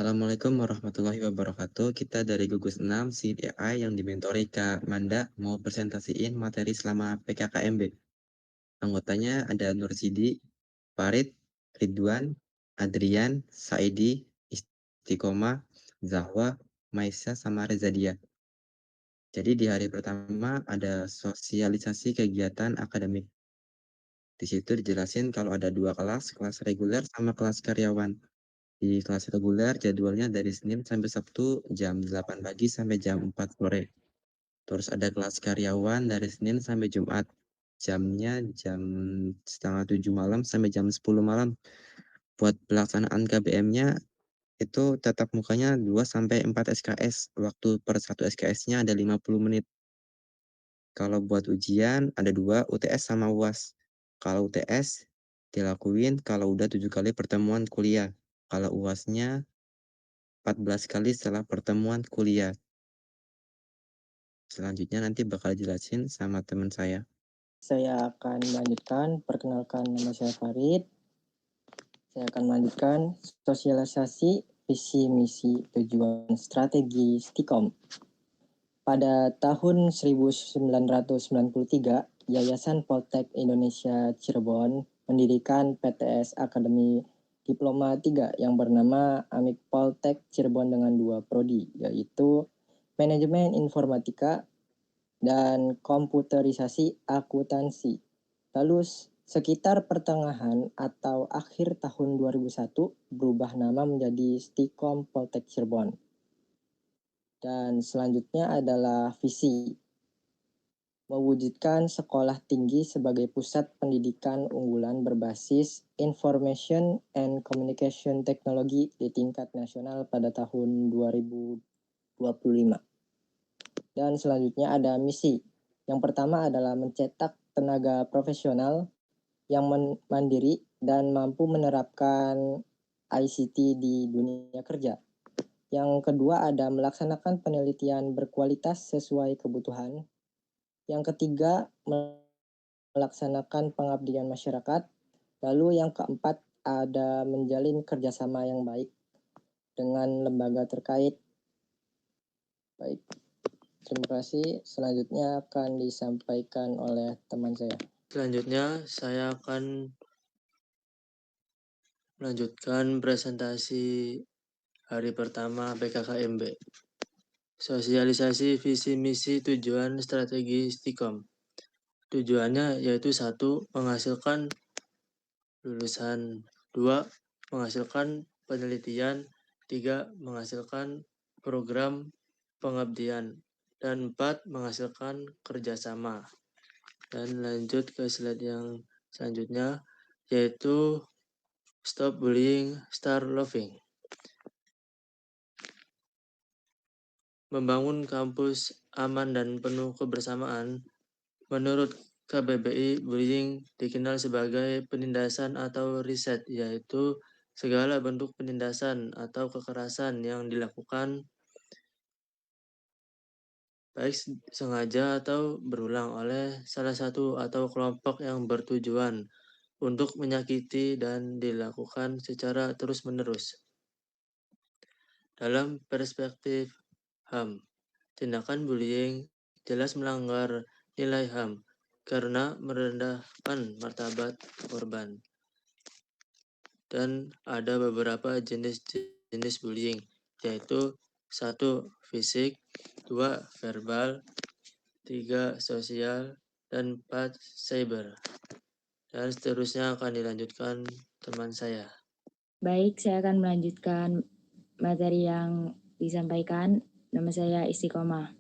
Assalamualaikum warahmatullahi wabarakatuh. Kita dari Gugus 6 Seed AI yang dimentori Kak Manda mau presentasiin materi selama PKKMB. Anggotanya ada Nur Sidi, Farid, Ridwan, Adrian, Saidi, Istiqomah, Zahwa, Maisa, sama Rezadia. Jadi di hari pertama ada sosialisasi kegiatan akademik. Di situ dijelasin kalau ada dua kelas reguler sama kelas karyawan. Di kelas reguler jadwalnya dari Senin sampai Sabtu jam 8 pagi sampai jam 4 sore. Terus ada kelas karyawan dari Senin sampai Jumat. Jamnya jam setengah 7 malam sampai jam 10 malam. Buat pelaksanaan KBM-nya itu tatap mukanya 2 sampai 4 SKS. Waktu per satu SKS-nya ada 50 menit. Kalau buat ujian ada 2, UTS sama UAS. Kalau UTS dilakuin kalau udah 7 kali pertemuan kuliah. Kalau UASnya 14 kali setelah pertemuan kuliah. Selanjutnya nanti bakal jelasin sama teman saya. Saya akan melanjutkan, perkenalkan nama saya Farid. Saya akan melanjutkan sosialisasi visi misi tujuan strategi Stikom. Pada tahun 1993, Yayasan Poltek Indonesia Cirebon mendirikan PTS Akademi Diploma 3 yang bernama Amik Poltek Cirebon dengan 2 prodi, yaitu Manajemen Informatika dan komputerisasi akuntansi. Lalu sekitar pertengahan atau akhir tahun 2001 berubah nama menjadi Stikom Poltek Cirebon. Dan selanjutnya adalah visi. Mewujudkan sekolah tinggi sebagai pusat pendidikan unggulan berbasis Information and Communication Technology di tingkat nasional pada tahun 2025. Dan selanjutnya ada misi. Yang pertama adalah mencetak tenaga profesional yang mandiri dan mampu menerapkan ICT di dunia kerja. Yang kedua ada melaksanakan penelitian berkualitas sesuai kebutuhan. Yang ketiga melaksanakan pengabdian masyarakat. Lalu yang keempat ada menjalin kerjasama yang baik dengan lembaga terkait. Baik. Terima kasih. Selanjutnya akan disampaikan oleh teman saya. Selanjutnya saya akan melanjutkan presentasi hari pertama PKKMB. Sosialisasi visi misi tujuan strategi Stikom. Tujuannya yaitu 1. Menghasilkan lulusan, 2. Menghasilkan penelitian, 3. Menghasilkan program pengabdian, dan 4. Menghasilkan kerjasama. Dan lanjut ke slide yang selanjutnya, yaitu Stop Bullying, Start Loving. Membangun kampus aman dan penuh kebersamaan. Menurut KBBI, bullying dikenal sebagai penindasan atau riset, yaitu segala bentuk penindasan atau kekerasan yang dilakukan baik sengaja atau berulang oleh salah satu atau kelompok yang bertujuan untuk menyakiti dan dilakukan secara terus-menerus. Dalam perspektif HAM, tindakan bullying jelas melanggar nilai HAM karena merendahkan martabat korban. Dan ada beberapa jenis bullying, yaitu 1. Fisik, 2. Verbal, 3. Sosial, dan 4. Cyber. Dan seterusnya akan dilanjutkan teman saya. Baik, saya akan melanjutkan materi yang disampaikan. Nama saya Istiqomah.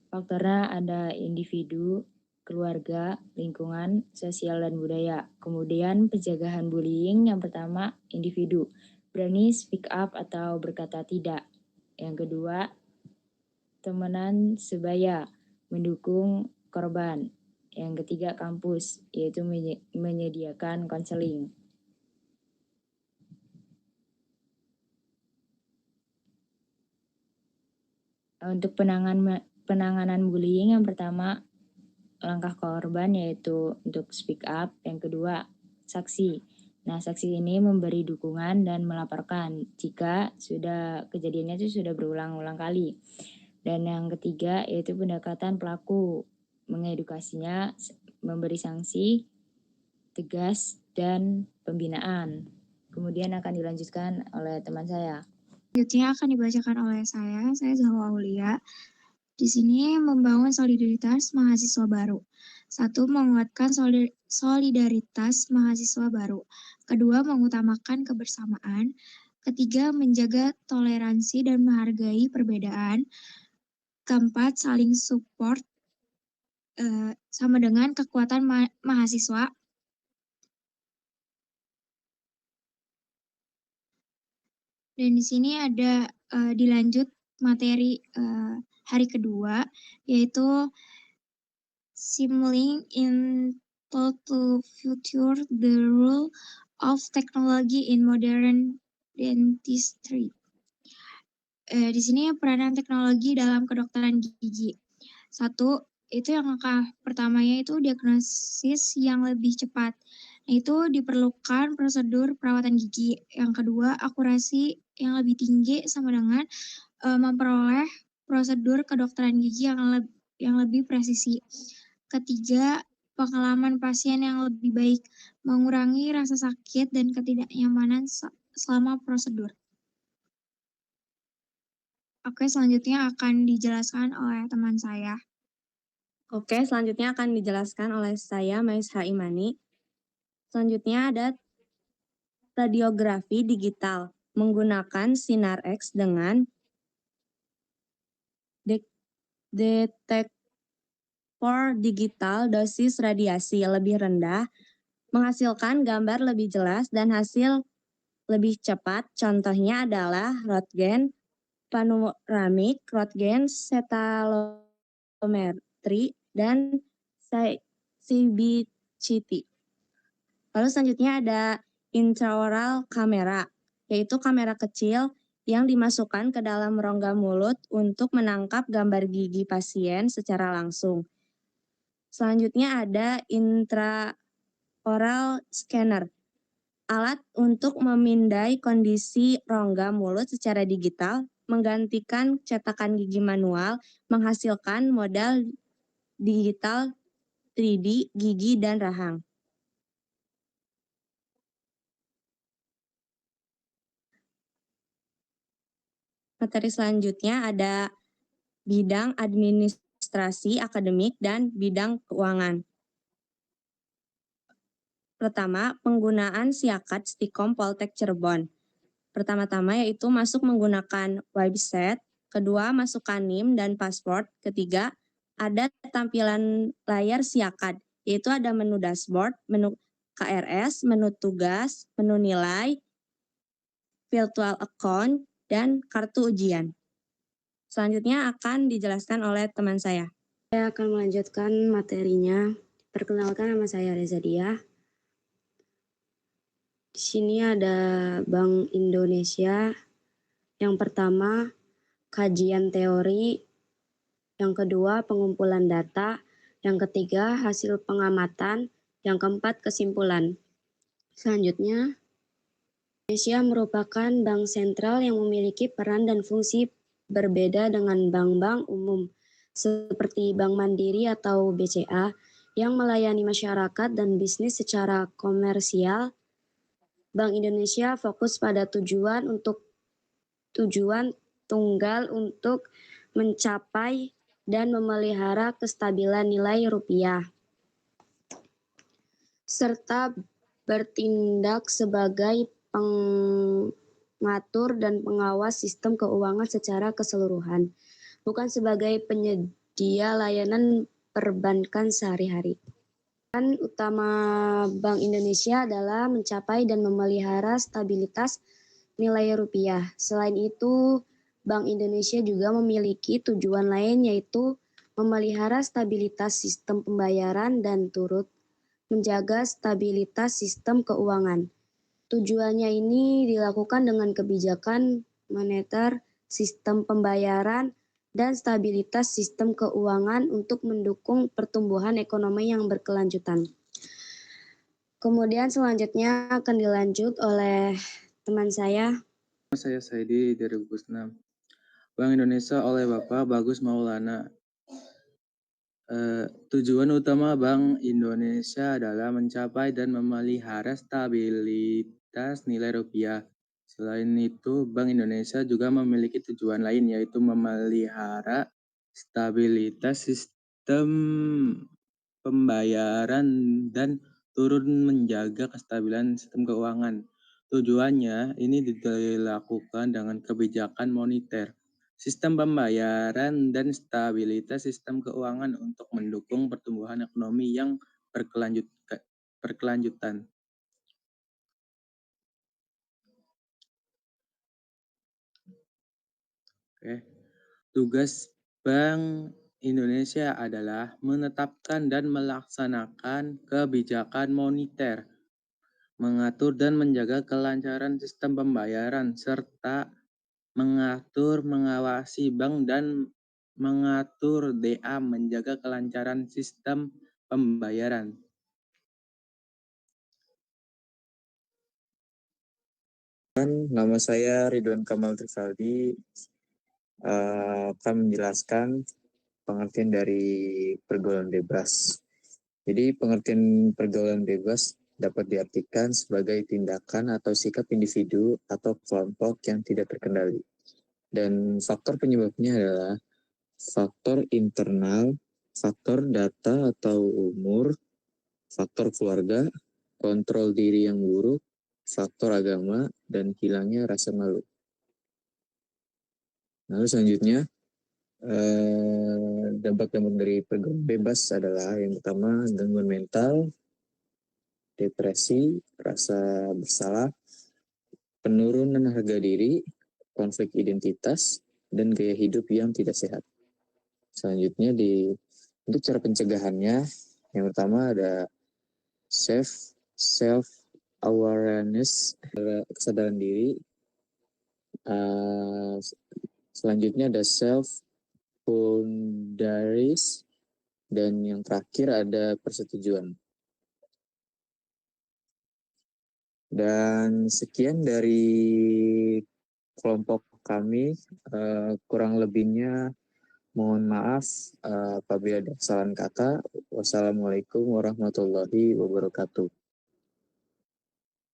Faktornya ada individu, keluarga, lingkungan, sosial, dan budaya. Kemudian pencegahan bullying yang pertama, individu. Berani speak up atau berkata tidak. Yang kedua, temenan sebaya, mendukung korban. Yang ketiga, kampus, yaitu menyediakan konseling. Untuk penanganan bullying yang pertama, langkah korban yaitu untuk speak up. Yang kedua, saksi, Nah, saksi ini memberi dukungan dan melaporkan jika kejadiannya itu sudah berulang-ulang kali. Dan yang ketiga yaitu pendekatan pelaku, mengedukasinya, memberi sanksi tegas dan pembinaan. Kemudian akan dilanjutkan oleh teman saya. Selanjutnya akan dibacakan oleh saya Zahwa Aulia. Di sini membangun solidaritas mahasiswa baru. 1. Menguatkan solidaritas mahasiswa baru. Kedua, mengutamakan kebersamaan. Ketiga, menjaga toleransi dan menghargai perbedaan. Keempat, saling support sama dengan kekuatan mahasiswa. Dan di sini ada dilanjut materi hari kedua, yaitu Signaling in Total Future, the Role of Technology in Modern Dentistry. Di sini peranan teknologi dalam kedokteran gigi. 1, itu yang langkah pertamanya itu diagnosis yang lebih cepat. Itu diperlukan prosedur perawatan gigi. Yang kedua, akurasi yang lebih tinggi sama dengan memperoleh prosedur kedokteran gigi yang lebih presisi. Ketiga, pengalaman pasien yang lebih baik, mengurangi rasa sakit dan ketidaknyamanan selama prosedur. Oke, selanjutnya akan dijelaskan oleh teman saya. Oke, selanjutnya akan dijelaskan oleh saya, Maisha Imani. Selanjutnya ada radiografi digital menggunakan sinar X dengan detektor digital dosis radiasi lebih rendah, menghasilkan gambar lebih jelas dan hasil lebih cepat. Contohnya adalah Röntgen panoramik, Röntgen scintilometry, dan CBCT. Lalu selanjutnya ada intraoral kamera, yaitu kamera kecil yang dimasukkan ke dalam rongga mulut untuk menangkap gambar gigi pasien secara langsung. Selanjutnya ada intraoral scanner, alat untuk memindai kondisi rongga mulut secara digital, menggantikan cetakan gigi manual, menghasilkan model digital 3D gigi dan rahang. Materi selanjutnya ada bidang administrasi akademik dan bidang keuangan. Pertama, penggunaan Siakat Stikom Poltek Cirebon. Pertama-tama yaitu masuk menggunakan website, kedua masukkan NIM dan password, ketiga ada tampilan layar Siakat, yaitu ada menu dashboard, menu KRS, menu tugas, menu nilai, virtual account, dan kartu ujian. Selanjutnya akan dijelaskan oleh teman saya. Saya akan melanjutkan materinya. Perkenalkan, nama saya Reza Diah. Di sini ada Bank Indonesia. Yang pertama, kajian teori. Yang kedua, pengumpulan data. Yang ketiga, hasil pengamatan. Yang keempat, kesimpulan. Selanjutnya, Indonesia merupakan bank sentral yang memiliki peran dan fungsi berbeda dengan bank-bank umum seperti Bank Mandiri atau BCA yang melayani masyarakat dan bisnis secara komersial. Bank Indonesia fokus pada tujuan tunggal untuk mencapai dan memelihara kestabilan nilai rupiah, serta bertindak sebagai pengatur dan pengawas sistem keuangan secara keseluruhan, bukan sebagai penyedia layanan perbankan sehari-hari. Tujuan utama Bank Indonesia adalah mencapai dan memelihara stabilitas nilai rupiah. Selain itu, Bank Indonesia juga memiliki tujuan lain, yaitu memelihara stabilitas sistem pembayaran dan turut menjaga stabilitas sistem keuangan. Tujuannya ini dilakukan dengan kebijakan moneter, sistem pembayaran, dan stabilitas sistem keuangan untuk mendukung pertumbuhan ekonomi yang berkelanjutan. Kemudian selanjutnya akan dilanjut oleh teman saya. Saya Saidi dari gugus 6. Bank Indonesia oleh Bapak Bagus Maulana. Tujuan utama Bank Indonesia adalah mencapai dan memelihara stabilitas nilai rupiah. Selain itu, Bank Indonesia juga memiliki tujuan lain, yaitu memelihara stabilitas sistem pembayaran dan turun menjaga kestabilan sistem keuangan. Tujuannya ini dilakukan dengan kebijakan moneter, sistem pembayaran, dan stabilitas sistem keuangan untuk mendukung pertumbuhan ekonomi yang berkelanjutan. Tugas Bank Indonesia adalah menetapkan dan melaksanakan kebijakan moneter, mengatur dan menjaga kelancaran sistem pembayaran, serta mengatur, mengawasi bank dan mengatur DA menjaga kelancaran sistem pembayaran. Nama saya Ridwan Kamal Trifaldi, akan menjelaskan pengertian dari pergaulan bebas. Jadi pengertian pergaulan bebas dapat diartikan sebagai tindakan atau sikap individu atau kelompok yang tidak terkendali. Dan faktor penyebabnya adalah faktor internal, faktor data atau umur, faktor keluarga, kontrol diri yang buruk, faktor agama, dan hilangnya rasa malu. Lalu selanjutnya, dampak-dampak dari pergaulan bebas adalah yang pertama gangguan mental, depresi, rasa bersalah, penurunan harga diri, konflik identitas, dan gaya hidup yang tidak sehat. Selanjutnya untuk cara pencegahannya, yang pertama ada self-awareness, kesadaran diri. Selanjutnya ada self-boundaries, dan yang terakhir ada persetujuan. Dan sekian dari kelompok kami, kurang lebihnya mohon maaf apabila ada kesalahan kata. Wassalamualaikum warahmatullahi wabarakatuh.